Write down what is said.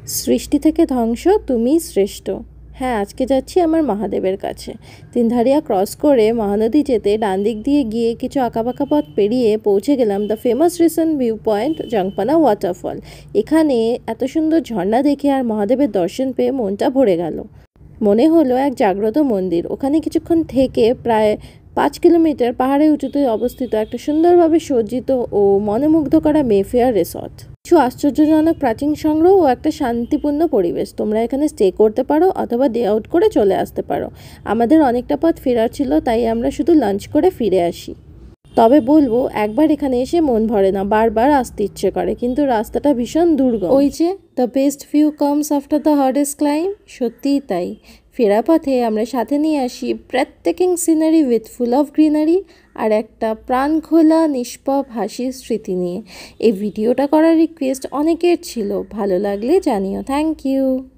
সৃষ্টি থেকে ধ্বংস, তুমিই শ্রেষ্ঠ। হ্যাঁ, আজকে যাচ্ছি আমার মহাদেবের কাছে। তিনধারিয়া ক্রস করে মহানদী যেতে ডান দিক দিয়ে গিয়ে কিছু আঁকাবাঁকা পথ পেরিয়ে পৌঁছে গেলাম the famous recent view point Jangpana waterfall. এখানে এত সুন্দর ঝর্ণা দেখে আর মহাদেবের দর্শন পেয়ে মনটা ভরে গেল। মনে হলো এক জাগ্রত মন্দির। ওখানে কিছুক্ষণ থেকে প্রায় 5 কিলোমিটার পাহাড়ে উঁচুতে অবস্থিত একটা সুন্দরভাবে সজ্জিত ও মনোমুগ্ধ করা মেফেয়ার রিসর্ট। কিছু আশ্চর্যজনক প্রাচীন সংগ্রহ ও একটা শান্তিপূর্ণ পরিবেশ। তোমরা এখানে স্টে করতে পারো অথবা ডে আউট করে চলে আসতে পারো। আমাদের অনেকটা পথ ফেরার ছিল, তাই আমরা শুধু লাঞ্চ করে ফিরে আসি। তবে বলবো, একবার এখানে এসে মন ভরে না, বারবার আসতে ইচ্ছে করে, কিন্তু রাস্তাটা ভীষণ দুর্গম। ওই যে the best view comes after the hardest climb, সত্যিই তাই। ফেরা পথে আমরা সাথে নিয়ে আসি breathtaking scenery with full of greenery আর একটা প্রাণখোলা নিষ্পাপ হাসির স্মৃতি নিয়ে। এই ভিডিওটা করার রিকোয়েস্ট অনেকের ছিল, ভালো লাগলে জানিও। Thank you.